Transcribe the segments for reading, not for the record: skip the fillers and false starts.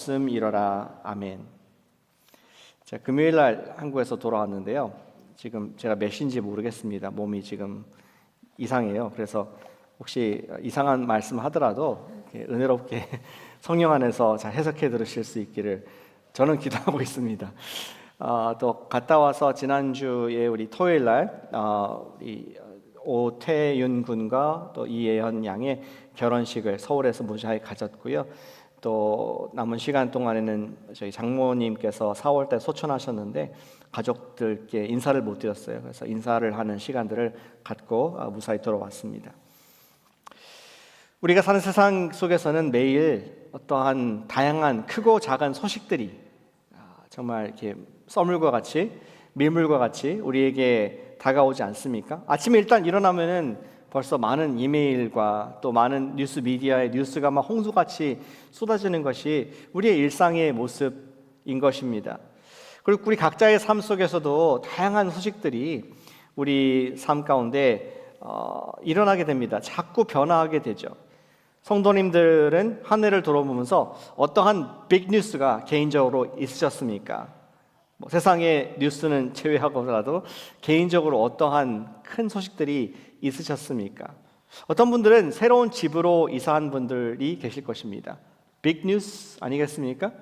말씀 이뤄라. 아멘. 제가 금요일 날 한국에서 돌아왔는데요. 지금 제가 몇 시인지 모르겠습니다. 몸이 지금 이상해요. 그래서 혹시 이상한 말씀 하더라도 은혜롭게 성령 안에서 잘 해석해 들으실 수 있기를 저는 기도하고 있습니다. 또 갔다 와서 지난주에 우리 토요일 날 우리 오태윤 군과 또 이예현 양의 결혼식을 서울에서 무사히 가졌고요. 또 남은 시간 동안에는 저희 장모님께서 4월달 소천하셨는데 가족들께 인사를 못 드렸어요. 그래서 인사를 하는 시간들을 갖고 무사히 돌아왔습니다. 우리가 사는 세상 속에서는 매일 어떠한 다양한 크고 작은 소식들이 정말 이렇게 썰물과 같이 밀물과 같이 우리에게 다가오지 않습니까? 아침에 일단 일어나면은 벌써 많은 이메일과 또 많은 뉴스 미디어의 뉴스가 막 홍수같이 쏟아지는 것이 우리의 일상의 모습인 것입니다. 그리고 우리 각자의 삶 속에서도 다양한 소식들이 우리 삶 가운데 일어나게 됩니다. 자꾸 변화하게 되죠. 성도님들은 한 해를 돌아보면서 어떠한 빅 뉴스가 개인적으로 있으셨습니까? 세상의 뉴스는 제외하고라도 개인적으로 어떠한 큰 소식들이 있으셨습니까? 어떤 분들은 새로운 집으로 이사한 분들이 계실 것입니다. 빅 뉴스 아니겠습니까?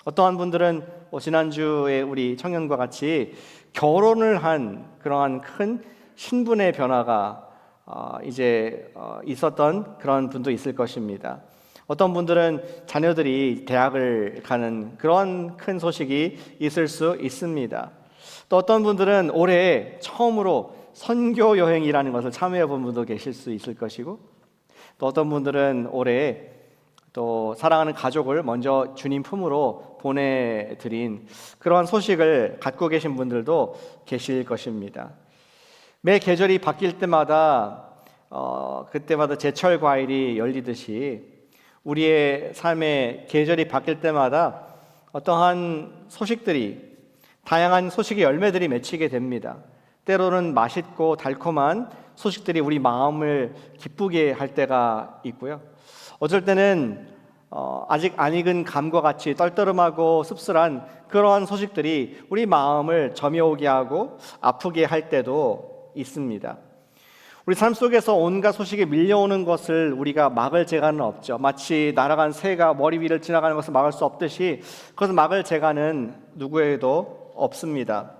어떠한 분들은 지난주에 우리 청년과 같이 결혼을 한 그러한 큰 신분의 변화가 이제 있었던 그런 분도 있을 것입니다. 어떤 분들은 자녀들이 대학을 가는 그런 큰 소식이 있을 수 있습니다. 또 어떤 분들은 올해 처음으로 선교 여행이라는 것을 참여해 본 분도 계실 수 있을 것이고, 또 어떤 분들은 올해 또 사랑하는 가족을 먼저 주님 품으로 보내드린 그러한 소식을 갖고 계신 분들도 계실 것입니다. 매 계절이 바뀔 때마다 그때마다 제철 과일이 열리듯이 우리의 삶의 계절이 바뀔 때마다 어떠한 소식들이 다양한 소식의 열매들이 맺히게 됩니다. 때로는 맛있고 달콤한 소식들이 우리 마음을 기쁘게 할 때가 있고요. 어쩔 때는 아직 안 익은 감과 같이 떨떠름하고 씁쓸한 그러한 소식들이 우리 마음을 저며오게 하고 아프게 할 때도 있습니다. 우리 삶 속에서 온갖 소식이 밀려오는 것을 우리가 막을 재간은 없죠. 마치 날아간 새가 머리 위를 지나가는 것을 막을 수 없듯이 그것을 막을 재간은 누구에도 없습니다.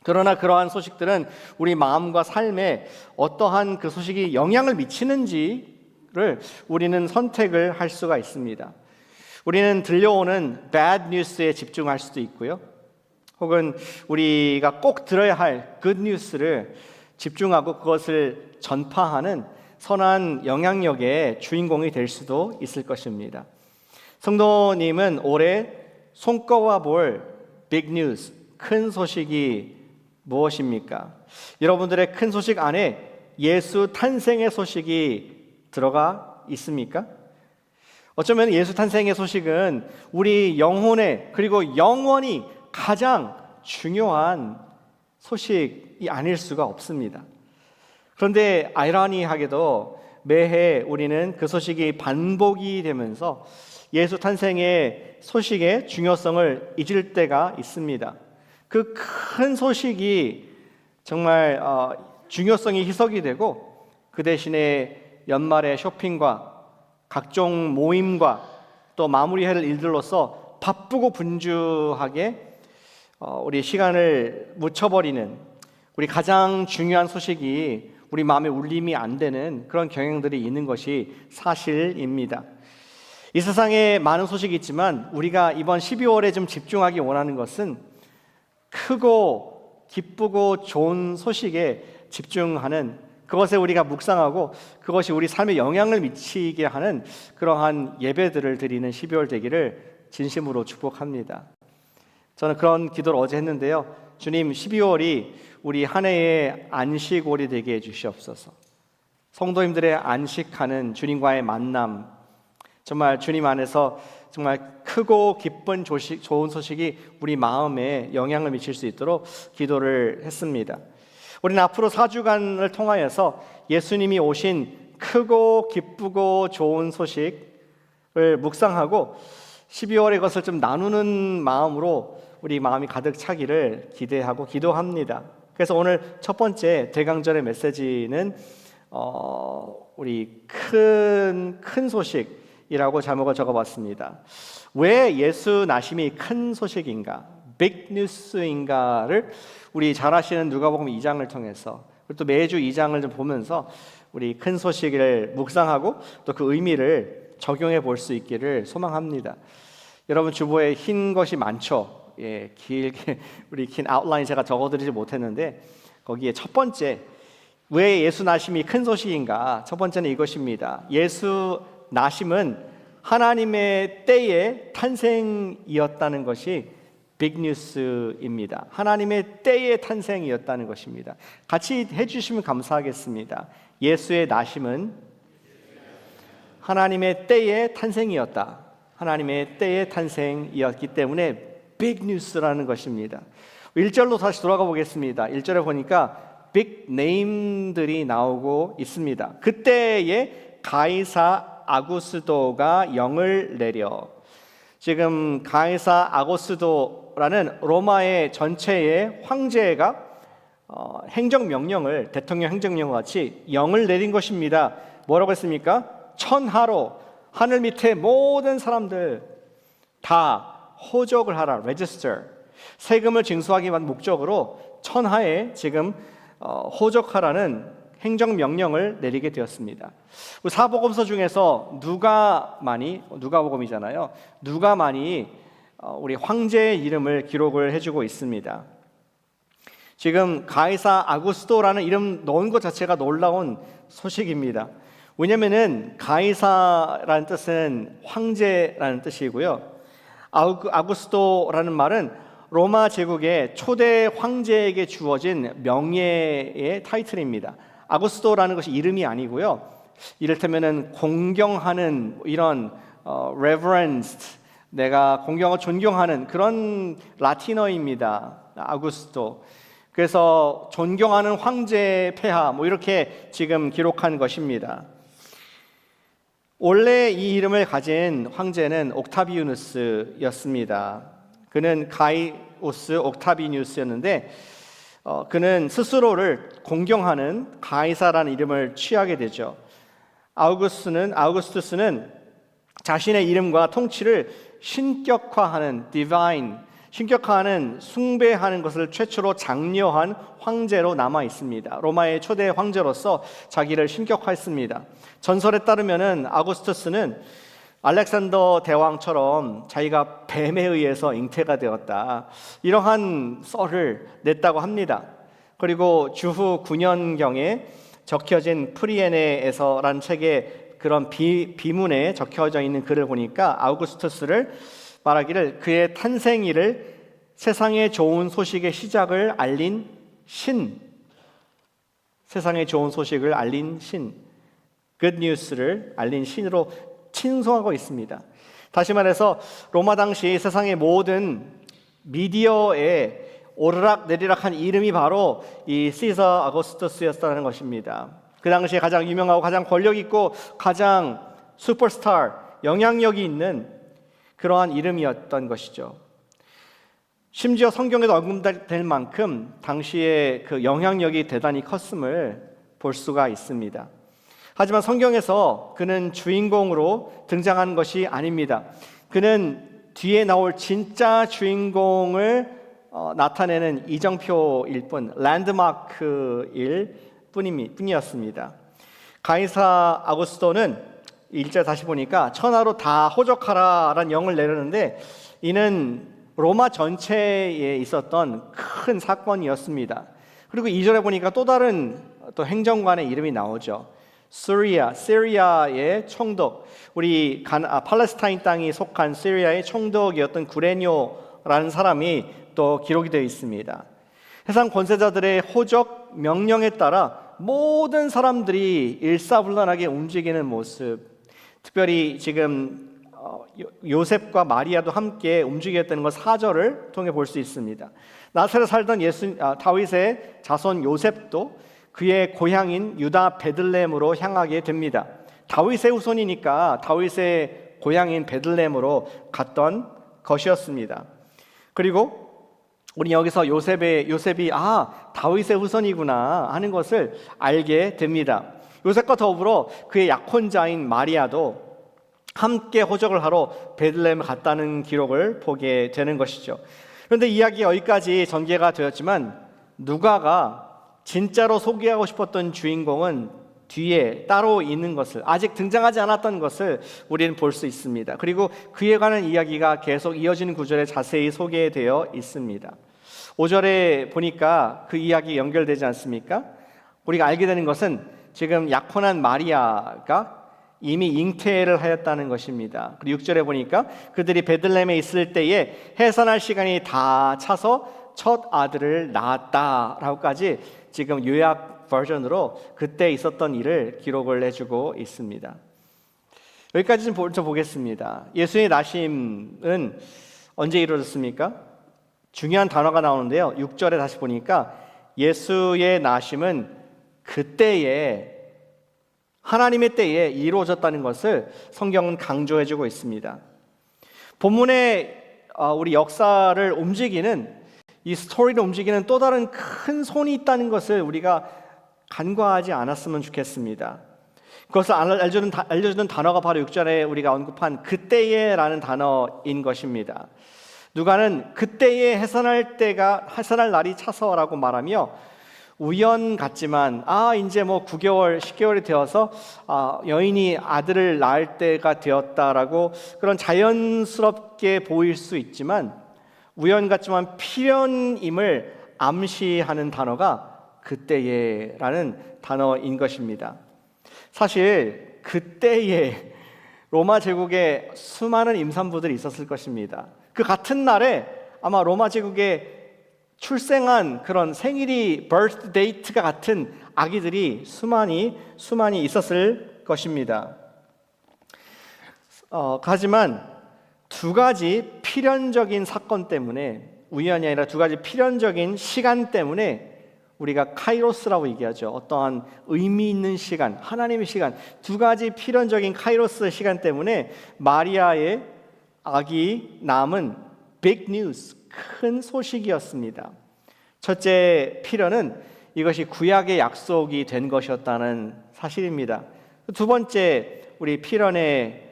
그러나 그러한 소식들은 우리 마음과 삶에 어떠한 그 소식이 영향을 미치는지를 우리는 선택을 할 수가 있습니다. 우리는 들려오는 bad news에 집중할 수도 있고요. 혹은 우리가 꼭 들어야 할 good news를 집중하고 그것을 전파하는 선한 영향력의 주인공이 될 수도 있을 것입니다. 성도님은 올해 손꼽아 볼 빅 뉴스, 큰 소식이 무엇입니까? 여러분들의 큰 소식 안에 예수 탄생의 소식이 들어가 있습니까? 어쩌면 예수 탄생의 소식은 우리 영혼에 그리고 영원히 가장 중요한 소식이 아닐 수가 없습니다. 그런데 아이러니하게도 매해 우리는 그 소식이 반복이 되면서 예수 탄생의 소식의 중요성을 잊을 때가 있습니다. 그 큰 소식이 정말 중요성이 희석이 되고 그 대신에 연말의 쇼핑과 각종 모임과 또 마무리할 일들로서 바쁘고 분주하게 우리 시간을 묻혀버리는 우리 가장 중요한 소식이 우리 마음에 울림이 안 되는 그런 경향들이 있는 것이 사실입니다. 이 세상에 많은 소식이 있지만 우리가 이번 12월에 좀 집중하기 원하는 것은 크고 기쁘고 좋은 소식에 집중하는 그것에 우리가 묵상하고 그것이 우리 삶에 영향을 미치게 하는 그러한 예배들을 드리는 12월 되기를 진심으로 축복합니다. 저는 그런 기도를 어제 했는데요. 주님, 12월이 우리 한 해의 안식월이 되게 해주시옵소서. 성도님들의 안식하는 주님과의 만남, 정말 주님 안에서 정말 크고 기쁜 좋은 소식이 우리 마음에 영향을 미칠 수 있도록 기도를 했습니다. 우리는 앞으로 4주간을 통하여서 예수님이 오신 크고 기쁘고 좋은 소식을 묵상하고 12월의 것을 좀 나누는 마음으로 우리 마음이 가득 차기를 기대하고 기도합니다. 그래서 오늘 첫 번째 대강절의 메시지는 우리 큰 소식이라고 제목을 적어봤습니다. 왜 예수 나심이 큰 소식인가, 빅 뉴스인가를 우리 잘 아시는 누가복음 2장을 통해서, 그리고 또 매주 2장을 좀 보면서 우리 큰 소식을 묵상하고 또 그 의미를 적용해 볼 수 있기를 소망합니다. 여러분 주보에 흰 것이 많죠. 예, 길게 우리 긴 아웃라인 제가 적어드리지 못했는데 거기에 첫 번째, 왜 예수 나심이 큰 소식인가? 첫 번째는 이것입니다. 예수 나심은 하나님의 때의 탄생이었다는 것이 빅뉴스입니다. 하나님의 때의 탄생이었다는 것입니다. 같이 해주시면 감사하겠습니다. 예수의 나심은 하나님의 때의 탄생이었다. 하나님의 때의 탄생이었기 때문에 빅뉴스라는 것입니다. 1절로 다시 돌아가 보겠습니다. 1절에 보니까 빅 네임들이 나오고 있습니다. 그때에 가이사 아구스도가 영을 내려. 지금 가이사 아구스도라는 로마의 전체의 황제가 행정명령을, 대통령 행정명과 같이 영을 내린 것입니다. 뭐라고 했습니까? 천하로 하늘 밑에 모든 사람들 다 호적을 하라, register. 세금을 징수하기 위한 목적으로 천하에 지금 호적하라는 행정명령을 내리게 되었습니다. 사복음서 중에서 누가복음이잖아요. 누가만이 우리 황제의 이름을 기록을 해주고 있습니다. 지금 가이사 아구스도라는 이름 넣은 것 자체가 놀라운 소식입니다. 왜냐면은 가이사라는 뜻은 황제라는 뜻이고요. 아구스도라는 말은 로마 제국의 초대 황제에게 주어진 명예의 타이틀입니다. 아구스도라는 것이 이름이 아니고요. 이를테면은 공경하는 이런 reverenced, 내가 공경하고 존경하는 그런 라틴어입니다. 아구스도. 그래서 존경하는 황제 폐하 뭐 이렇게 지금 기록한 것입니다. 원래 이 이름을 가진 황제는 옥타비누스였습니다. 그는 가이오스 옥타비누스였는데 그는 스스로를 공경하는 가이사라는 이름을 취하게 되죠. 아우구스투스는 자신의 이름과 통치를 신격화하는 divine, 신격화하는 숭배하는 것을 최초로 장려한 황제로 남아 있습니다. 로마의 초대 황제로서 자기를 신격화했습니다. 전설에 따르면은 아구스투스는 알렉산더 대왕처럼 자기가 뱀에 의해서 잉태가 되었다, 이러한 썰을 냈다고 합니다. 그리고 주후 9년경에 적혀진 프리에네에서라는 책에 그런 비문에 적혀져 있는 글을 보니까 아우구스투스를 말하기를 그의 탄생일을 세상에 좋은 소식의 시작을 알린 신, 세상에 좋은 소식을 알린 신, good news를 알린 신으로 칭송하고 있습니다. 다시 말해서 로마 당시 세상의 모든 미디어에 오르락내리락한 이름이 바로 이 시저 아구스투스였다는 것입니다. 그 당시에 가장 유명하고 가장 권력 있고 가장 슈퍼스타, 영향력이 있는 그러한 이름이었던 것이죠. 심지어 성경에도 언급될 만큼 당시에 그 영향력이 대단히 컸음을 볼 수가 있습니다. 하지만 성경에서 그는 주인공으로 등장한 것이 아닙니다. 그는 뒤에 나올 진짜 주인공을 나타내는 이정표일 뿐, 랜드마크일 뿐이었습니다. 가이사 아구스도는 1절 다시 보니까 천하로 다 호적하라라는 영을 내렸는데 이는 로마 전체에 있었던 큰 사건이었습니다. 그리고 2절에 보니까 또 다른 행정관의 이름이 나오죠. 시리아의 총독, 우리 팔레스타인 땅이 속한 시리아의 총독이었던 구레뇨라는 사람이 또 기록이 되어 있습니다. 세상 권세자들의 호적 명령에 따라 모든 사람들이 일사불란하게 움직이는 모습, 특별히 지금 요셉과 마리아도 함께 움직였다는 것 4절을 통해 볼 수 있습니다. 나사렛에 살던 다윗의 자손 요셉도 그의 고향인 유다 베들레헴으로 향하게 됩니다. 다윗의 후손이니까 다윗의 고향인 베들레헴으로 갔던 것이었습니다. 그리고 우리 여기서 요셉이 다윗의 후손이구나 하는 것을 알게 됩니다. 요셉과 더불어 그의 약혼자인 마리아도 함께 호적을 하러 베들레헴에 갔다는 기록을 보게 되는 것이죠. 그런데 이야기 여기까지 전개가 되었지만 누가가 진짜로 소개하고 싶었던 주인공은 뒤에 따로 있는 것을, 아직 등장하지 않았던 것을 우리는 볼 수 있습니다. 그리고 그에 관한 이야기가 계속 이어지는 구절에 자세히 소개되어 있습니다. 5절에 보니까 그 이야기 연결되지 않습니까? 우리가 알게 되는 것은 지금 약혼한 마리아가 이미 잉태를 하였다는 것입니다. 그리고 6절에 보니까 그들이 베들레헴에 있을 때에 해산할 시간이 다 차서 첫 아들을 낳았다라고까지 지금 요약 버전으로 그때 있었던 일을 기록을 해주고 있습니다. 여기까지 좀 먼저 보겠습니다. 예수의 나심은 언제 이루어졌습니까? 중요한 단어가 나오는데요. 6절에 다시 보니까 예수의 나심은 그때에, 하나님의 때에 이루어졌다는 것을 성경은 강조해주고 있습니다. 본문의 우리 역사를 움직이는, 이 스토리를 움직이는 또 다른 큰 손이 있다는 것을 우리가 간과하지 않았으면 좋겠습니다. 그것을 알려주는 단어가 바로 6절에 우리가 언급한 그때에라는 단어인 것입니다. 누가는 그때에 해산할 날이 차서라고 말하며 우연 같지만 이제 9개월, 10개월이 되어서 여인이 아들을 낳을 때가 되었다라고 그런 자연스럽게 보일 수 있지만 우연 같지만 필연임을 암시하는 단어가 그때에라는 단어인 것입니다. 사실 그때에 로마 제국에 수많은 임산부들이 있었을 것입니다. 그 같은 날에 아마 로마 제국에 출생한 그런 생일이 birth date가 같은 아기들이 수많이 있었을 것입니다. 하지만 두 가지 필연적인 사건 때문에, 우연이 아니라 두 가지 필연적인 시간 때문에 우리가 카이로스라고 얘기하죠. 어떠한 의미 있는 시간, 하나님의 시간, 두 가지 필연적인 카이로스 시간 때문에 마리아의 아기 낳음은 big news, 큰 소식이었습니다. 첫째 필연은 이것이 구약의 약속이 된 것이었다는 사실입니다. 두 번째 우리 필연의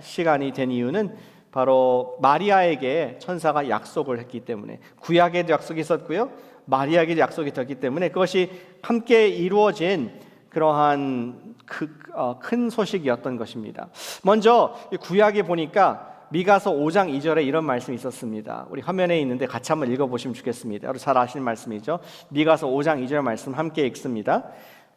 시간이 된 이유는 바로 마리아에게 천사가 약속을 했기 때문에, 구약에도 약속이 있었고요, 마리아에게도 약속이 되었기 때문에 그것이 함께 이루어진 그러한 큰 소식이었던 것입니다. 먼저 구약에 보니까 미가서 5장 2절에 이런 말씀이 있었습니다. 우리 화면에 있는데 같이 한번 읽어보시면 좋겠습니다. 여러분 잘 아시는 말씀이죠. 미가서 5장 2절 말씀 함께 읽습니다.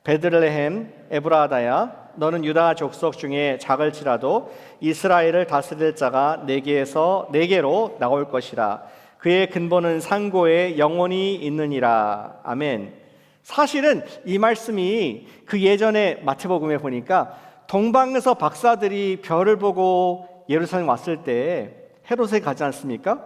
베들레헴 에브라다야, 너는 유다 족속 중에 작을지라도 이스라엘을 다스릴 자가 내게로 나올 것이라. 그의 근본은 상고에 영원히 있느니라. 아멘. 사실은 이 말씀이 그 예전에 마태복음에 보니까 동방에서 박사들이 별을 보고 예루살렘 왔을 때 헤롯에 가지 않습니까?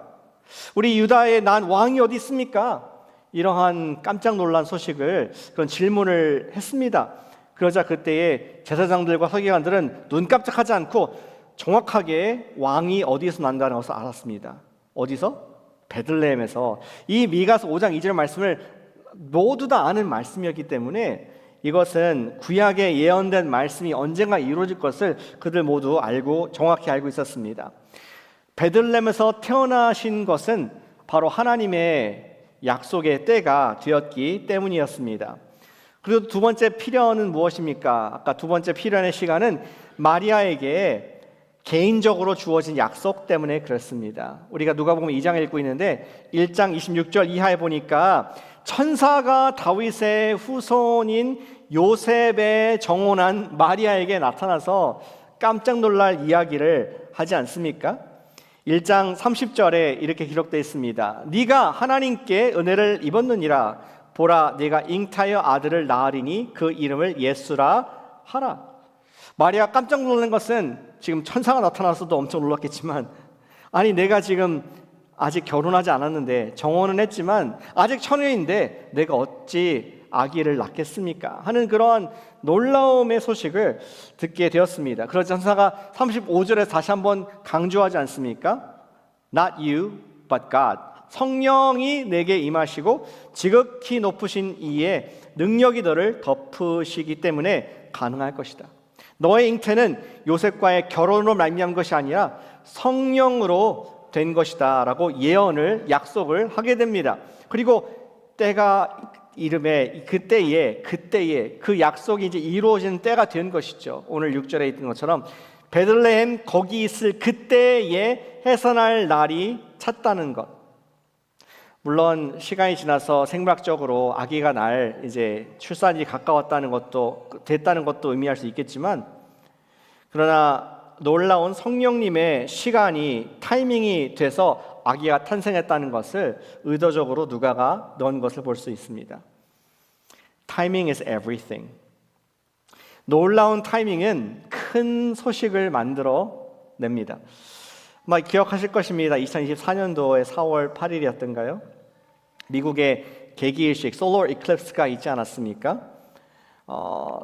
우리 유다에 난 왕이 어디 있습니까? 이러한 깜짝 놀란 소식을, 그런 질문을 했습니다. 그러자 그때에 제사장들과 서기관들은 눈 깜짝하지 않고 정확하게 왕이 어디에서 난다는 것을 알았습니다. 어디서? 베들레헴에서. 이 미가서 5장 2절 말씀을 모두 다 아는 말씀이었기 때문에 이것은 구약에 예언된 말씀이 언젠가 이루어질 것을 그들 모두 정확히 알고 있었습니다. 베들레헴에서 태어나신 것은 바로 하나님의 약속의 때가 되었기 때문이었습니다. 그리고 두 번째 필연은 무엇입니까? 아까 두 번째 필연의 시간은 마리아에게 개인적으로 주어진 약속 때문에 그렇습니다. 우리가 누가복음 2장 읽고 있는데 1장 26절 이하에 보니까 천사가 다윗의 후손인 요셉의 정혼한 마리아에게 나타나서 깜짝 놀랄 이야기를 하지 않습니까? 1장 30절에 이렇게 기록되어 있습니다. 네가 하나님께 은혜를 입었느니라. 보라, 네가 잉타여 아들을 낳으리니 그 이름을 예수라 하라. 마리아 깜짝 놀란 것은, 지금 천사가 나타나서도 엄청 놀랐겠지만, 아니 내가 지금 아직 결혼하지 않았는데, 정혼은 했지만 아직 처녀인데 내가 어찌 아기를 낳겠습니까? 하는 그러한 놀라움의 소식을 듣게 되었습니다. 그러자 천사가 35절에 다시 한번 강조하지 않습니까? Not you, but God. 성령이 내게 임하시고 지극히 높으신 이의 능력이 너를 덮으시기 때문에 가능할 것이다. 너의 잉태는 요셉과의 결혼으로 말미암은 것이 아니라 성령으로 된 것이다 라고 예언을 약속을 하게 됩니다. 그리고 때가 이름에 그때에 그 약속이 이제 이루어지는 때가 된 것이죠. 오늘 6절에 있던 것처럼 베들레헴 거기 있을 그때에 해산할 날이 찼다는 것. 물론 시간이 지나서 생물학적으로 아기가 날 이제 출산이 가까웠다는 것도 됐다는 것도 의미할 수 있겠지만, 그러나 놀라운 성령님의 시간이 타이밍이 돼서 아기가 탄생했다는 것을 의도적으로 누가가 넣은 것을 볼 수 있습니다. Timing is everything. 놀라운 타이밍은 큰 소식을 만들어 냅니다. 아마 기억하실 것입니다. 2024년도에 4월 8일이었던가요? 미국의 개기일식 솔로 이클립스가 있지 않았습니까?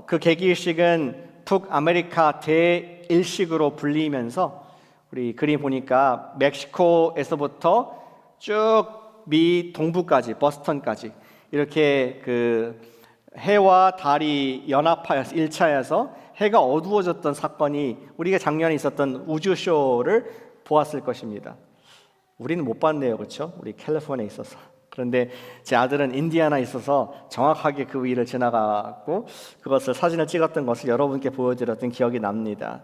그 개기일식은 북아메리카 대일식으로 불리면서 우리 그림 보니까 멕시코에서부터 쭉 미 동부까지 버스턴까지 이렇게 그 해와 달이 연합하여서 일차해서 해가 어두워졌던 사건이 우리가 작년에 있었던 우주쇼를 보았을 것입니다. 우리는 못 봤네요, 그렇죠? 우리 캘리포니아에 있어서. 그런데 제 아들은 인디애나에 있어서 정확하게 그 위를 지나갔고 그것을 사진을 찍었던 것을 여러분께 보여드렸던 기억이 납니다.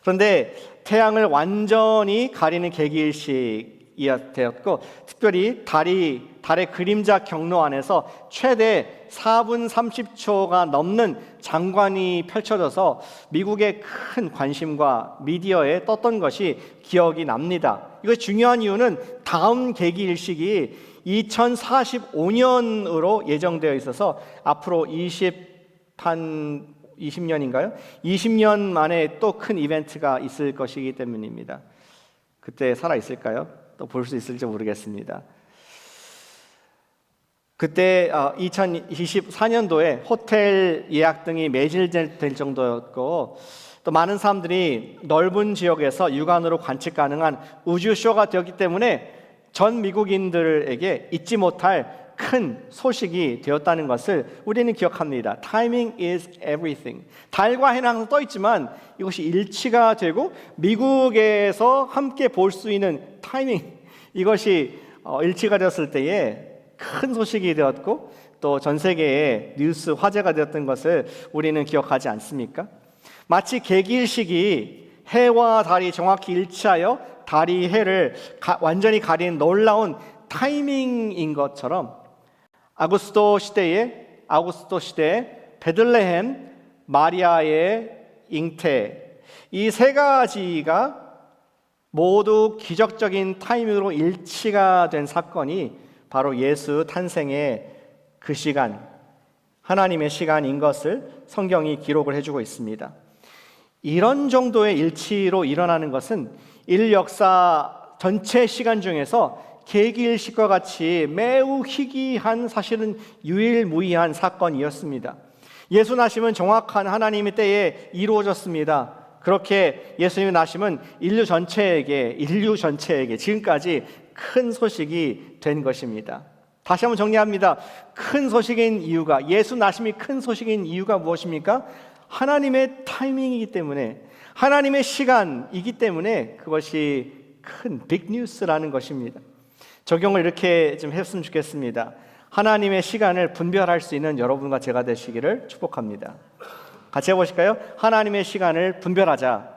그런데 태양을 완전히 가리는 개기일식이었고 특별히 달의 그림자 경로 안에서 최대 4분 30초가 넘는 장관이 펼쳐져서 미국의 큰 관심과 미디어에 떴던 것이 기억이 납니다. 이거 중요한 이유는 다음 개기일식이 2045년으로 예정되어 있어서 앞으로 20년인가요? 20년 만에 또 큰 이벤트가 있을 것이기 때문입니다. 그때 살아 있을까요? 또 볼 수 있을지 모르겠습니다. 그때 2024년도에 호텔 예약 등이 매질될 정도였고 또 많은 사람들이 넓은 지역에서 육안으로 관측 가능한 우주쇼가 되었기 때문에 전 미국인들에게 잊지 못할 큰 소식이 되었다는 것을 우리는 기억합니다. Timing is everything. 달과 해는 항상 떠 있지만 이것이 일치가 되고 미국에서 함께 볼 수 있는 타이밍, 이것이 일치가 되었을 때에 큰 소식이 되었고 또 전 세계의 뉴스 화제가 되었던 것을 우리는 기억하지 않습니까? 마치 개기일식이 해와 달이 정확히 일치하여 달이 해를 완전히 가린 놀라운 타이밍인 것처럼 아구스토 시대에 베들레헴 마리아의 잉태, 이 세 가지가 모두 기적적인 타이밍으로 일치가 된 사건이 바로 예수 탄생의 그 시간, 하나님의 시간인 것을 성경이 기록을 해주고 있습니다. 이런 정도의 일치로 일어나는 것은 인류 역사 전체 시간 중에서 개기일식과 같이 매우 희귀한, 사실은 유일무이한 사건이었습니다. 예수 나심은 정확한 하나님의 때에 이루어졌습니다. 그렇게 예수님의 나심은 인류 전체에게 지금까지 큰 소식이 된 것입니다. 다시 한번 정리합니다. 큰 소식인 이유가, 예수 나심이 큰 소식인 이유가 무엇입니까? 하나님의 타이밍이기 때문에, 하나님의 시간이기 때문에 그것이 큰 빅뉴스라는 것입니다. 적용을 이렇게 좀 했으면 좋겠습니다. 하나님의 시간을 분별할 수 있는 여러분과 제가 되시기를 축복합니다. 같이 해보실까요? 하나님의 시간을 분별하자.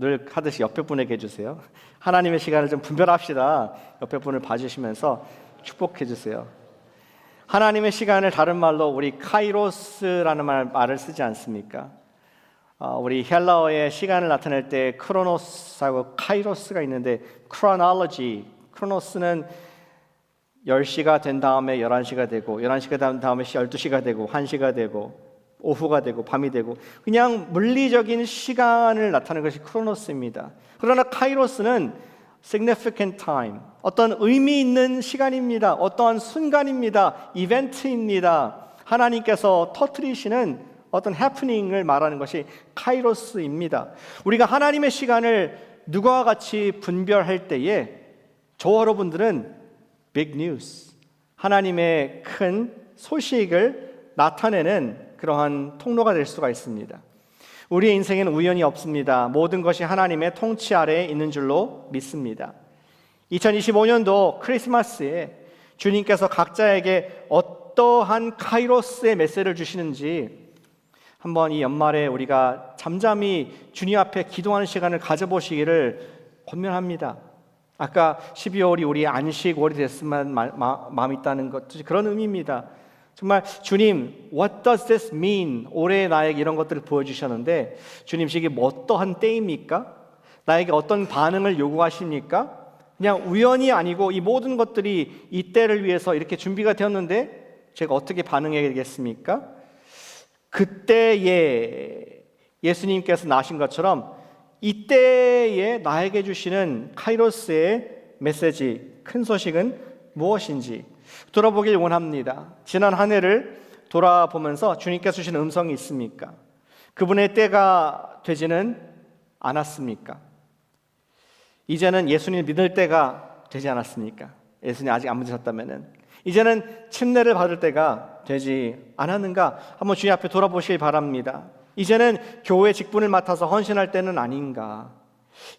늘 하듯이 옆에 분에게 해주세요. 하나님의 시간을 좀 분별합시다. 옆에 분을 봐주시면서 축복해 주세요. 하나님의 시간을 다른 말로 우리 카이로스라는 말을 쓰지 않습니까? 우리 헬라어의 시간을 나타낼 때 크로노스하고 카이로스가 있는데, 크로노스는 10시가 된 다음에 11시가 되고, 11시가 된 다음에 12시가 되고, 1시가 되고, 오후가 되고, 밤이 되고, 그냥 물리적인 시간을 나타내는 것이 크로노스입니다. 그러나 카이로스는 significant time, 어떤 의미 있는 시간입니다. 어떠한 순간입니다. 이벤트입니다. 하나님께서 터뜨리시는 어떤 해프닝을 말하는 것이 카이로스입니다. 우리가 하나님의 시간을 누구와 같이 분별할 때에 저와 여러분들은 빅 뉴스, 하나님의 큰 소식을 나타내는 그러한 통로가 될 수가 있습니다. 우리의 인생에는 우연이 없습니다. 모든 것이 하나님의 통치 아래에 있는 줄로 믿습니다. 2025년도 크리스마스에 주님께서 각자에게 어떠한 카이로스의 메시지를 주시는지 한번 이 연말에 우리가 잠잠히 주님 앞에 기도하는 시간을 가져보시기를 권면합니다. 아까 12월이 우리 안식월이 됐으면 마음이 있다는 것, 그런 의미입니다. 정말 주님, what does this mean? 올해 나에게 이런 것들을 보여주셨는데 주님, 이게 어떠한 때입니까? 나에게 어떤 반응을 요구하십니까? 그냥 우연이 아니고 이 모든 것들이 이 때를 위해서 이렇게 준비가 되었는데 제가 어떻게 반응해야 되겠습니까? 그때에 예수님께서 나신 것처럼 이때에 나에게 주시는 카이로스의 메시지, 큰 소식은 무엇인지 돌아보길 원합니다. 지난 한 해를 돌아보면서 주님께서 주신 음성이 있습니까? 그분의 때가 되지는 않았습니까? 이제는 예수님 믿을 때가 되지 않았습니까? 예수님 아직 안 믿으셨다면은 이제는 침례를 받을 때가 되지 않았는가? 한번 주님 앞에 돌아보시길 바랍니다. 이제는 교회 직분을 맡아서 헌신할 때는 아닌가?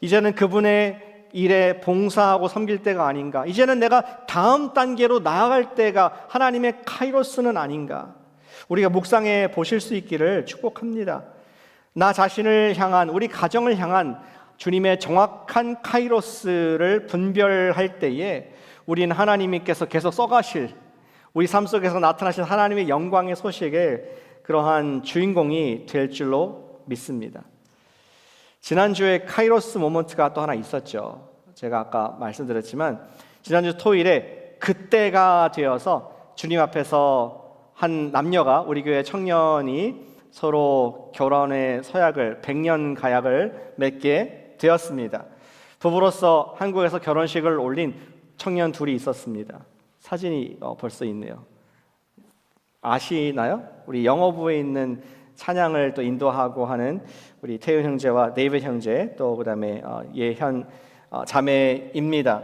이제는 그분의 일에 봉사하고 섬길 때가 아닌가? 이제는 내가 다음 단계로 나아갈 때가 하나님의 카이로스는 아닌가? 우리가 묵상해 보실 수 있기를 축복합니다. 나 자신을 향한, 우리 가정을 향한 주님의 정확한 카이로스를 분별할 때에 우리는 하나님께서 계속 써가실, 우리 삶 속에서 나타나신 하나님의 영광의 소식의 그러한 주인공이 될 줄로 믿습니다. 지난주에 카이로스 모먼트가 또 하나 있었죠. 제가 아까 말씀드렸지만 지난주 토요일에 그때가 되어서 주님 앞에서 한 남녀가, 우리 교회 청년이 서로 결혼의 서약을, 100년 가약을 맺게 되었습니다. 부부로서 한국에서 결혼식을 올린 청년 둘이 있었습니다. 사진이 벌써 있네요. 아시나요? 우리 영어부에 있는 찬양을 또 인도하고 하는 우리 태윤 형제와 데이빗 형제, 또 그다음에 예현 자매입니다.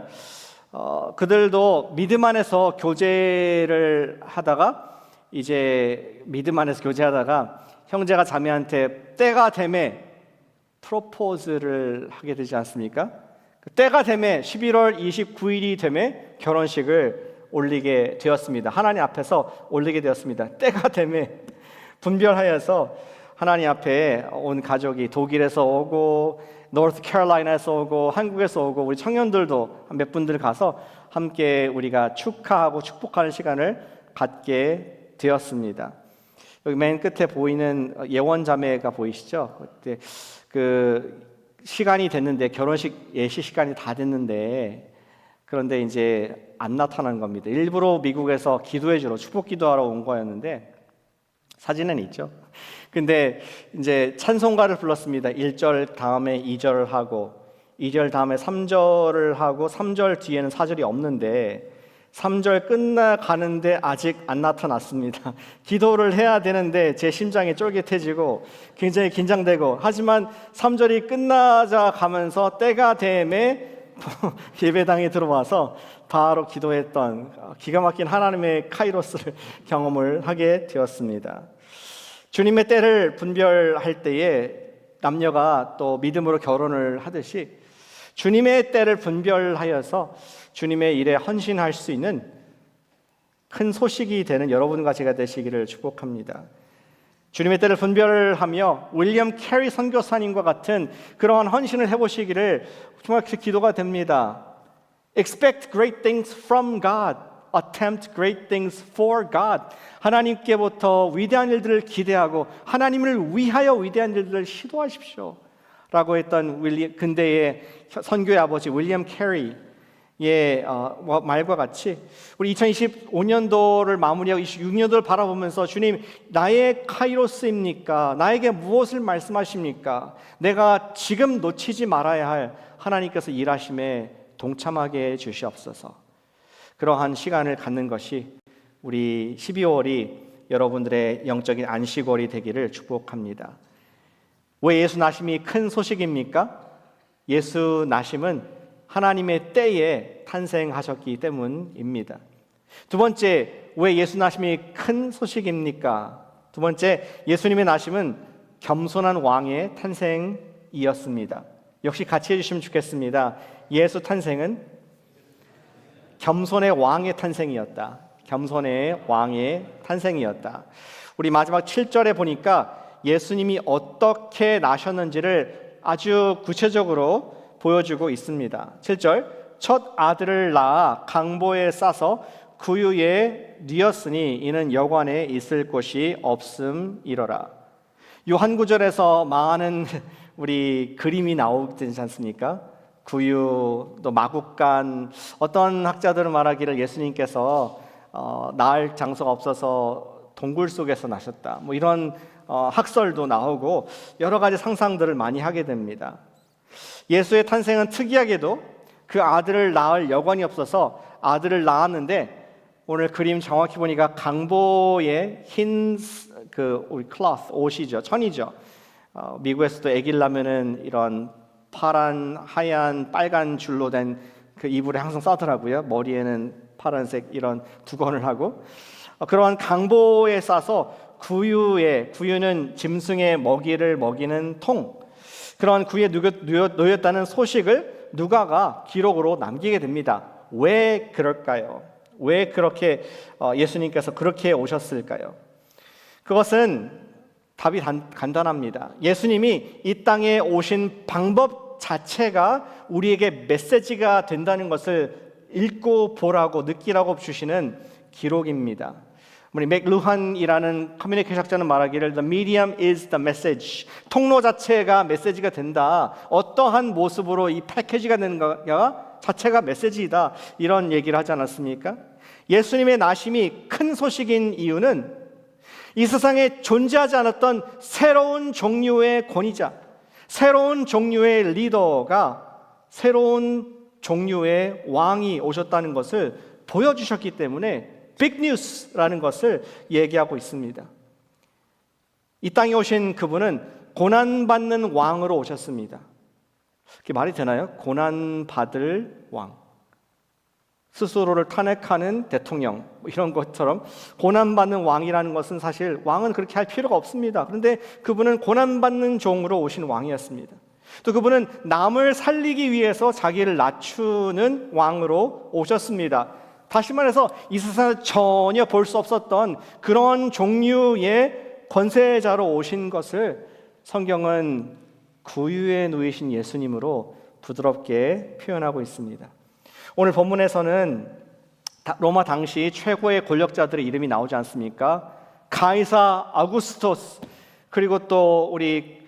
그들도 믿음 안에서 교제를 하다가, 이제 믿음 안에서 교제하다가 형제가 자매한테 때가 되매 프로포즈를 하게 되지 않습니까? 그 때가 되매 11월 29일이 되매 결혼식을 올리게 되었습니다. 하나님 앞에서 올리게 되었습니다. 때가 되매 분별하여서 하나님 앞에 온 가족이 독일에서 오고 노스캐롤라이나에서 오고 한국에서 오고 우리 청년들도 몇 분들 가서 함께 우리가 축하하고 축복하는 시간을 갖게 되었습니다. 여기 맨 끝에 보이는 예원 자매가 보이시죠? 그때 그 시간이 됐는데, 결혼식 예시 시간이 다 됐는데, 그런데 이제 안 나타난 겁니다. 일부러 미국에서 기도해 주러, 축복 기도하러 온 거였는데 사진은 있죠. 근데 이제 찬송가를 불렀습니다. 1절 다음에 2절을 하고 2절 다음에 3절을 하고 3절 뒤에는 4절이 없는데 3절 끝나가는데 아직 안 나타났습니다. 기도를 해야 되는데 제 심장이 쫄깃해지고 굉장히 긴장되고, 하지만 3절이 끝나자 가면서 때가 되매 예배당에 들어와서 바로 기도했던 기가 막힌 하나님의 카이로스를 경험을 하게 되었습니다. 주님의 때를 분별할 때에 남녀가 또 믿음으로 결혼을 하듯이 주님의 때를 분별하여서 주님의 일에 헌신할 수 있는 큰 소식이 되는 여러분과 제가 되시기를 축복합니다. 주님의 때를 분별하며 윌리엄 캐리 선교사님과 같은 그러한 헌신을 해보시기를 정말 기도가 됩니다. Expect great things from God. Attempt great things for God. 하나님께부터 위대한 일들을 기대하고 하나님을 위하여 위대한 일들을 시도하십시오 라고 했던 근대의 선교의 아버지 윌리엄 캐리의 말과 같이 우리 2025년도를 마무리하고 26년도를 바라보면서 주님, 나의 카이로스입니까? 나에게 무엇을 말씀하십니까? 내가 지금 놓치지 말아야 할 하나님께서 일하심에 동참하게 해 주시옵소서. 그러한 시간을 갖는 것이 우리 12월이 여러분들의 영적인 안식월이 되기를 축복합니다. 왜 예수 나심이 큰 소식입니까? 예수 나심은 하나님의 때에 탄생하셨기 때문입니다. 두 번째, 왜 예수 나심이 큰 소식입니까? 두 번째, 예수님의 나심은 겸손한 왕의 탄생이었습니다. 역시 같이 해주시면 좋겠습니다. 예수 탄생은 겸손의 왕의 탄생이었다. 겸손의 왕의 탄생이었다. 우리 마지막 7절에 보니까 예수님이 어떻게 나셨는지를 아주 구체적으로 보여주고 있습니다. 7절, 첫 아들을 낳아 강보에 싸서 구유에 뉘었으니 이는 여관에 있을 곳이 없음이러라. 이 한 구절에서 많은 우리 그림이 나오지 않습니까? 구유, 또 마국간, 어떤 학자들은 말하기를 예수님께서 낳을 장소가 없어서 동굴 속에서 나셨다. 뭐 이런 학설도 나오고 여러 가지 상상들을 많이 하게 됩니다. 예수의 탄생은 특이하게도 그 아들을 낳을 여관이 없어서 아들을 낳았는데, 오늘 그림 정확히 보니까 강보에 흰 우리 cloth, 옷이죠, 천이죠. 미국에서도 아기를 낳으면은 이런 파란, 하얀, 빨간 줄로 된 그 이불에 항상 싸더라고요. 머리에는 파란색 이런 두건을 하고, 그러한 강보에 싸서 구유는 짐승의 먹이를 먹이는 통, 그러한 구유에 놓였다는 소식을 누가가 기록으로 남기게 됩니다. 왜 그럴까요? 왜 그렇게 예수님께서 그렇게 오셨을까요? 그것은 답이 간단합니다. 예수님이 이 땅에 오신 방법 자체가 우리에게 메시지가 된다는 것을 읽고 보라고 느끼라고 주시는 기록입니다. 우리 맥루한이라는 커뮤니케이션 학자는 말하기를 The medium is the message. 통로 자체가 메시지가 된다. 어떠한 모습으로 이 패키지가 되는가 자체가 메시지이다. 이런 얘기를 하지 않았습니까? 예수님의 나심이 큰 소식인 이유는 이 세상에 존재하지 않았던 새로운 종류의 권위자, 새로운 종류의 리더가, 새로운 종류의 왕이 오셨다는 것을 보여주셨기 때문에 빅뉴스라는 것을 얘기하고 있습니다. 이 땅에 오신 그분은 고난받는 왕으로 오셨습니다. 그게 말이 되나요? 고난받을 왕, 스스로를 탄핵하는 대통령, 이런 것처럼 고난받는 왕이라는 것은 사실 왕은 그렇게 할 필요가 없습니다. 그런데 그분은 고난받는 종으로 오신 왕이었습니다. 또 그분은 남을 살리기 위해서 자기를 낮추는 왕으로 오셨습니다. 다시 말해서 이 세상에서 전혀 볼 수 없었던 그런 종류의 권세자로 오신 것을 성경은 구유에 누이신 예수님으로 부드럽게 표현하고 있습니다. 오늘 본문에서는 로마 당시 최고의 권력자들의 이름이 나오지 않습니까? 가이사 아구스토스, 그리고 또 우리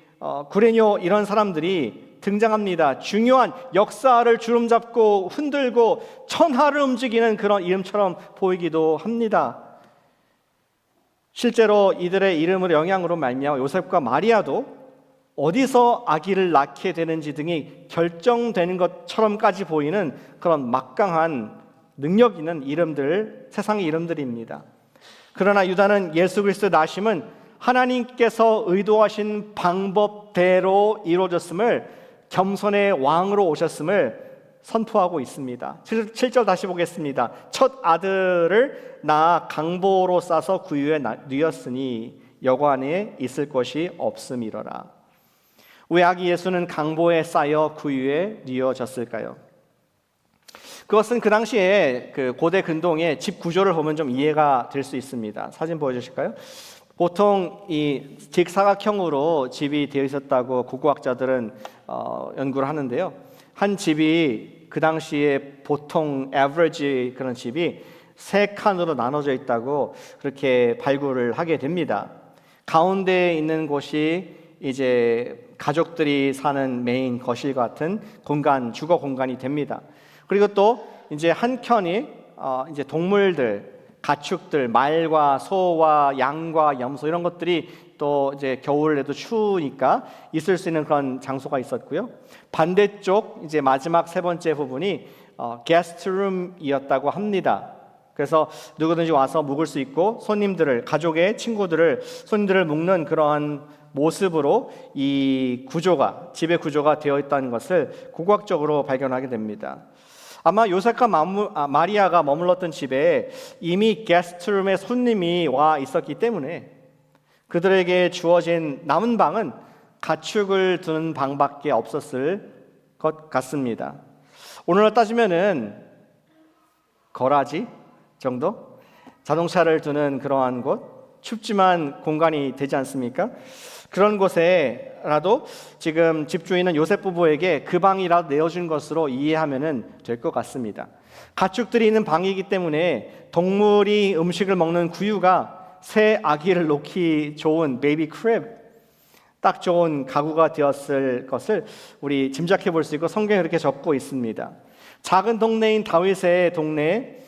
구레뇨, 이런 사람들이 등장합니다. 중요한 역사를 주름잡고 흔들고 천하를 움직이는 그런 이름처럼 보이기도 합니다. 실제로 이들의 이름을 영향으로 말미암아 요셉과 마리아도 어디서 아기를 낳게 되는지 등이 결정되는 것처럼까지 보이는 그런 막강한 능력 있는 이름들, 세상의 이름들입니다. 그러나 유다는 예수 그리스도의 나심은 하나님께서 의도하신 방법대로 이루어졌음을, 겸손의 왕으로 오셨음을 선포하고 있습니다. 7절 다시 보겠습니다. 첫 아들을 낳아 강보로 싸서 구유에 뉘었으니 여관에 있을 것이 없음이러라. 왜 아기 예수는 강보에 쌓여 구유에 뉘어졌을까요? 그것은 그 당시에 그 고대 근동의 집 구조를 보면 좀 이해가 될 수 있습니다. 사진 보여주실까요? 보통 이 직사각형으로 집이 되어 있었다고 고고학자들은 연구를 하는데요. 한 집이 그 당시에 보통 average 그런 집이 3칸으로 나눠져 있다고 그렇게 발굴을 하게 됩니다. 가운데에 있는 곳이 이제 가족들이 사는 메인 거실 같은 공간, 주거 공간이 됩니다. 그리고 또 이제 한 켠이 이제 동물들, 가축들, 말과 소와 양과 염소, 이런 것들이 또 이제 겨울에도 추우니까 있을 수 있는 그런 장소가 있었고요. 반대쪽 이제 마지막 세 번째 부분이 게스트룸이었다고 합니다. 그래서 누구든지 와서 묵을 수 있고 손님들을, 가족의 친구들을, 손님들을 묵는 그러한 모습으로 이 구조가, 집의 구조가 되어 있다는 것을 고고학적으로 발견하게 됩니다. 아마 요셉과 마리아가 머물렀던 집에 이미 게스트룸에 손님이 와 있었기 때문에 그들에게 주어진 남은 방은 가축을 두는 방밖에 없었을 것 같습니다. 오늘로 따지면은 거라지 정도? 자동차를 두는 그러한 곳, 춥지만 공간이 되지 않습니까? 그런 곳에라도 지금 집주인은 요셉 부부에게 그 방이라도 내어준 것으로 이해하면 될 것 같습니다. 가축들이 있는 방이기 때문에 동물이 음식을 먹는 구유가 새 아기를 놓기 좋은 베이비 크랩, 딱 좋은 가구가 되었을 것을 우리 짐작해 볼 수 있고 성경에 그렇게 적고 있습니다. 작은 동네인 다윗의 동네에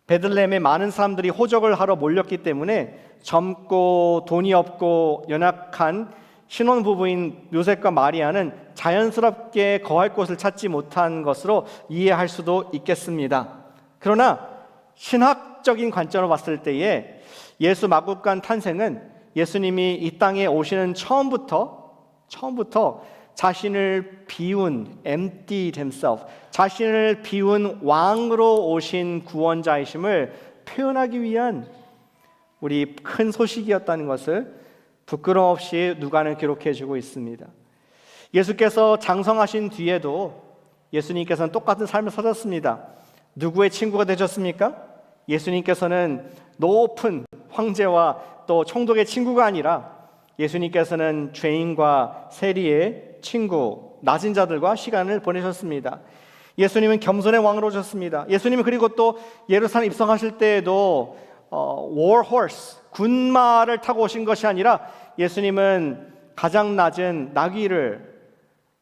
베들레헴에 많은 사람들이 호적을 하러 몰렸기 때문에 젊고 돈이 없고 연약한 신혼부부인 요셉과 마리아는 자연스럽게 거할 곳을 찾지 못한 것으로 이해할 수도 있겠습니다. 그러나 신학적인 관점으로 봤을 때에 예수 마구간 탄생은 예수님이 이 땅에 오시는 처음부터 자신을 비운 emptied himself, 자신을 비운 왕으로 오신 구원자이심을 표현하기 위한 우리 큰 소식이었다는 것을 부끄럼 없이 누가는 기록해 주고 있습니다. 예수께서 장성하신 뒤에도 예수님께서는 똑같은 삶을 사셨습니다. 누구의 친구가 되셨습니까? 예수님께서는 높은 황제와 또 총독의 친구가 아니라 예수님께서는 죄인과 세리의 친구, 낮은 자들과 시간을 보내셨습니다. 예수님은 겸손의 왕으로 오셨습니다. 예수님은 그리고 또 예루살렘 입성하실 때에도 war horse, 군마를 타고 오신 것이 아니라 예수님은 가장 낮은 나귀를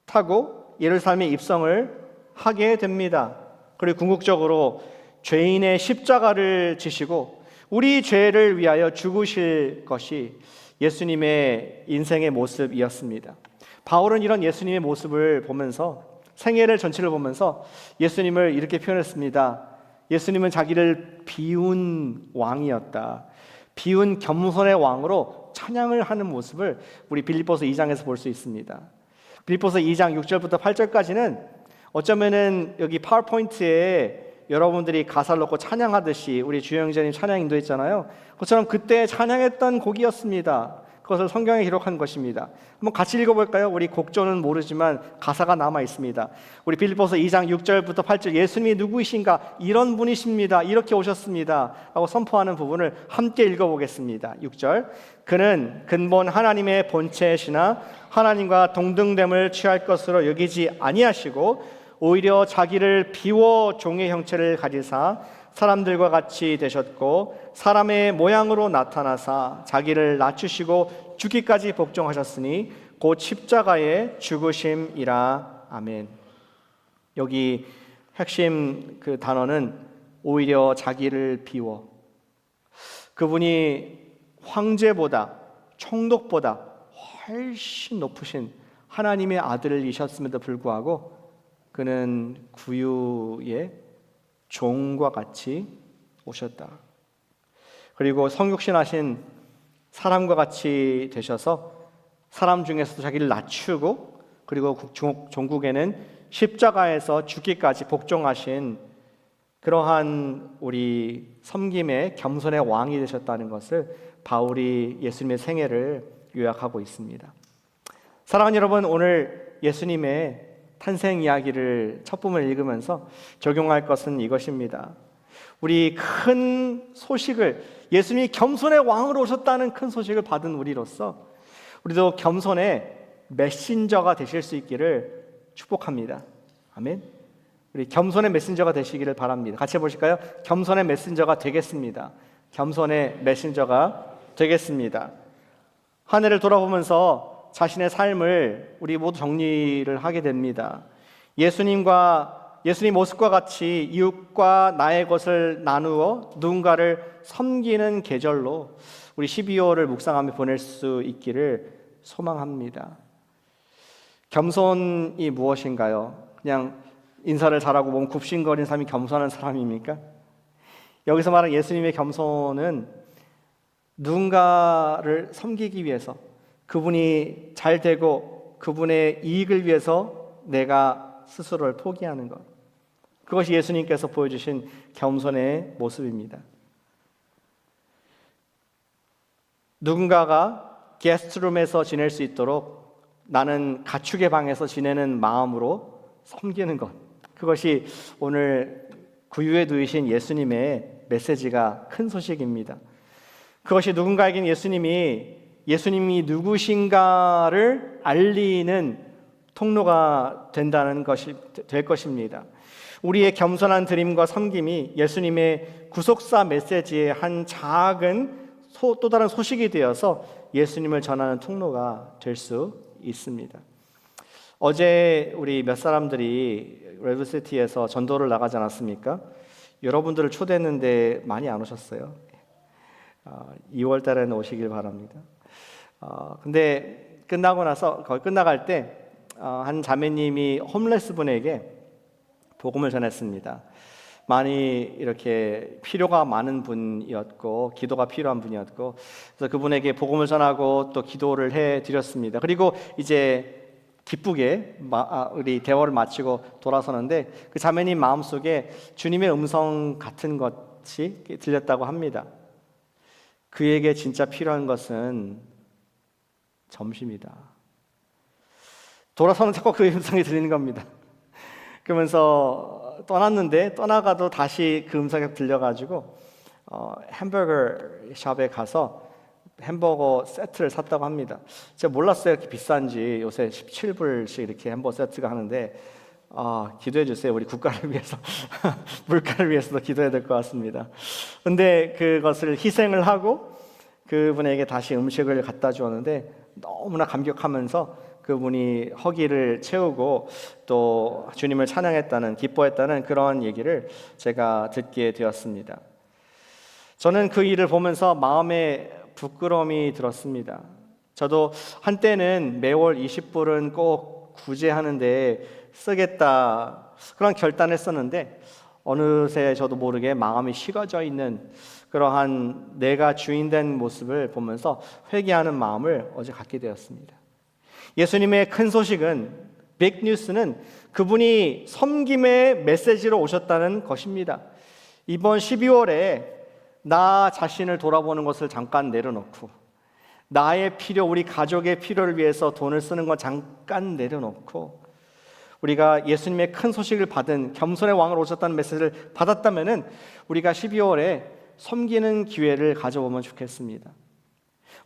타고 예루살렘에 입성을 하게 됩니다. 그리고 궁극적으로 죄인의 십자가를 지시고 우리 죄를 위하여 죽으실 것이 예수님의 인생의 모습이었습니다. 바울은 이런 예수님의 모습을 보면서 생애를 전체를 보면서 예수님을 이렇게 표현했습니다. 예수님은 자기를 비운 왕이었다. 비운 겸손의 왕으로 찬양을 하는 모습을 우리 빌립보서 2장에서 볼 수 있습니다. 빌립보서 2장 6절부터 8절까지는 어쩌면은 여기 파워포인트에 여러분들이 가사를 넣고 찬양하듯이 우리 주영재님 찬양 인도했잖아요. 그처럼 그때 찬양했던 곡이었습니다. 그것을 성경에 기록한 것입니다. 한번 같이 읽어볼까요? 우리 곡조는 모르지만 가사가 남아 있습니다. 우리 빌립보서 2장 6절부터 8절, 예수님이 누구이신가? 이런 분이십니다. 이렇게 오셨습니다. 라고 선포하는 부분을 함께 읽어보겠습니다. 6절, 그는 근본 하나님의 본체시나 하나님과 동등됨을 취할 것으로 여기지 아니하시고 오히려 자기를 비워 종의 형체를 가지사 사람들과 같이 되셨고 사람의 모양으로 나타나사 자기를 낮추시고 죽기까지 복종하셨으니 곧 십자가의 죽으심이라. 아멘. 여기 핵심 그 단어는 오히려 자기를 비워. 그분이 황제보다 총독보다 훨씬 높으신 하나님의 아들이셨음에도 불구하고 그는 구유의 종과 같이 오셨다. 그리고 성육신하신 사람과 같이 되셔서 사람 중에서도 자기를 낮추고 그리고 종국에는 십자가에서 죽기까지 복종하신 그러한 우리 섬김의 겸손의 왕이 되셨다는 것을 바울이 예수님의 생애를 요약하고 있습니다. 사랑하는 여러분, 오늘 예수님의 탄생 이야기를 첫 부분을 읽으면서 적용할 것은 이것입니다. 우리 큰 소식을, 예수님이 겸손의 왕으로 오셨다는 큰 소식을 받은 우리로서 우리도 겸손의 메신저가 되실 수 있기를 축복합니다. 아멘. 우리 겸손의 메신저가 되시기를 바랍니다. 같이 해보실까요? 겸손의 메신저가 되겠습니다. 겸손의 메신저가 되겠습니다. 한 해를 돌아보면서 자신의 삶을 우리 모두 정리를 하게 됩니다. 예수님 모습과 같이 이웃과 나의 것을 나누어 누군가를 섬기는 계절로 우리 12월을 묵상하며 보낼 수 있기를 소망합니다. 겸손이 무엇인가요? 그냥 인사를 잘하고 몸 굽신거리는 사람이 겸손한 사람입니까? 여기서 말하는 예수님의 겸손은 누군가를 섬기기 위해서, 그분이 잘 되고 그분의 이익을 위해서 내가 스스로를 포기하는 것, 그것이 예수님께서 보여주신 겸손의 모습입니다. 누군가가 게스트룸에서 지낼 수 있도록 나는 가축의 방에서 지내는 마음으로 섬기는 것, 그것이 오늘 구유에 누이신 예수님의 메시지가 큰 소식입니다. 그것이 누군가에겐 예수님이 누구신가를 알리는 통로가 된다는 것이 될 것입니다. 우리의 겸손한 드림과 섬김이 예수님의 구속사 메시지의 한 작은 또 다른 소식이 되어서 예수님을 전하는 통로가 될 수 있습니다. 어제 우리 몇 사람들이 레드시티에서 전도를 나가지 않았습니까? 여러분들을 초대했는데 많이 안 오셨어요. 2월 달에는 오시길 바랍니다. 근데 거의 끝나갈 때 한 자매님이 홈레스 분에게 복음을 전했습니다. 많이 이렇게 필요가 많은 분이었고 기도가 필요한 분이었고, 그래서 그분에게 복음을 전하고 또 기도를 해드렸습니다. 그리고 이제 기쁘게 우리 대화를 마치고 돌아서는데 그 자매님 마음속에 주님의 음성 같은 것이 들렸다고 합니다. 그에게 진짜 필요한 것은 점심이다. 돌아서는 자꾸 그 음성이 들리는 겁니다. 그러면서 떠나가도 다시 그 음성이 들려가지고 햄버거 샵에 가서 햄버거 세트를 샀다고 합니다. 제가 몰랐어요, 이렇게 비싼지. 요새 17불씩 이렇게 햄버거 세트가 하는데 기도해 주세요. 우리 국가를 위해서 물가를 위해서도 기도해야 될 것 같습니다. 근데 그것을 희생을 하고 그분에게 다시 음식을 갖다 주었는데 너무나 감격하면서 그분이 허기를 채우고 또 주님을 찬양했다는, 기뻐했다는 그런 얘기를 제가 듣게 되었습니다. 저는 그 일을 보면서 마음에 부끄러움이 들었습니다. 저도 한때는 매월 20불은 꼭 구제하는데 쓰겠다, 그런 결단을 했었는데 어느새 저도 모르게 마음이 식어져 있는 그러한 내가 주인된 모습을 보면서 회개하는 마음을 어제 갖게 되었습니다. 예수님의 큰 소식은, 빅뉴스는 그분이 섬김의 메시지로 오셨다는 것입니다. 이번 12월에 나 자신을 돌아보는 것을 잠깐 내려놓고, 나의 필요, 우리 가족의 필요를 위해서 돈을 쓰는 건 잠깐 내려놓고, 우리가 예수님의 큰 소식을 받은, 겸손의 왕으로 오셨다는 메시지를 받았다면은 우리가 12월에 섬기는 기회를 가져보면 좋겠습니다.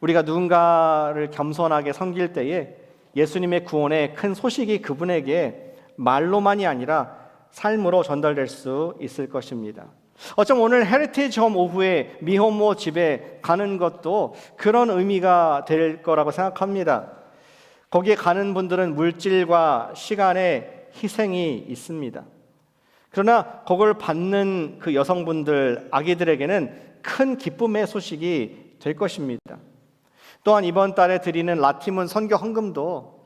우리가 누군가를 겸손하게 섬길 때에 예수님의 구원의 큰 소식이 그분에게 말로만이 아니라 삶으로 전달될 수 있을 것입니다. 어쩜 오늘 헤리티지 홈 오후에 미혼모 집에 가는 것도 그런 의미가 될 거라고 생각합니다. 거기에 가는 분들은 물질과 시간의 희생이 있습니다. 그러나 그걸 받는 그 여성분들, 아기들에게는 큰 기쁨의 소식이 될 것입니다. 또한 이번 달에 드리는 라티문 선교 헌금도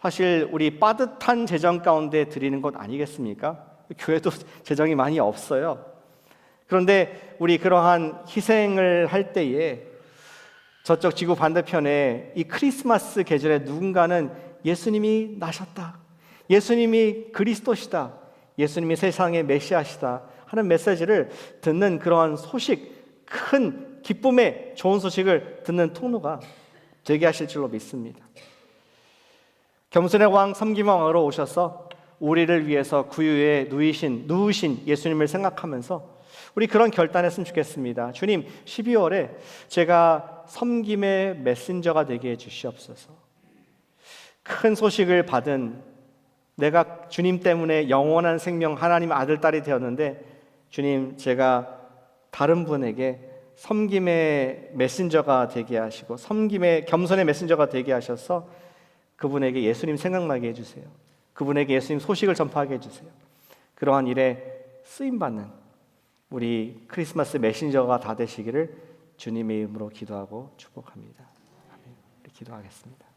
사실 우리 빠듯한 재정 가운데 드리는 것 아니겠습니까? 교회도 재정이 많이 없어요. 그런데 우리 그러한 희생을 할 때에 저쪽 지구 반대편에 이 크리스마스 계절에 누군가는 예수님이 나셨다, 예수님이 그리스도시다, 예수님이 세상의 메시아시다 하는 메시지를 듣는 그러한 소식, 큰 기쁨의 좋은 소식을 듣는 통로가 되게 하실 줄로 믿습니다. 겸손의 왕, 섬김의 왕으로 오셔서 우리를 위해서 구유에 누우신 예수님을 생각하면서 우리 그런 결단했으면 좋겠습니다. 주님, 12월에 제가 섬김의 메신저가 되게 해주시옵소서. 큰 소식을 받은 내가 주님 때문에 영원한 생명, 하나님 아들, 딸이 되었는데 주님, 제가 다른 분에게 섬김의 메신저가 되게 하시고 겸손의 메신저가 되게 하셔서 그분에게 예수님 생각나게 해주세요. 그분에게 예수님 소식을 전파하게 해주세요. 그러한 일에 쓰임받는 우리 크리스마스 메신저가 다 되시기를 주님의 이름으로 기도하고 축복합니다. 아멘. 기도하겠습니다.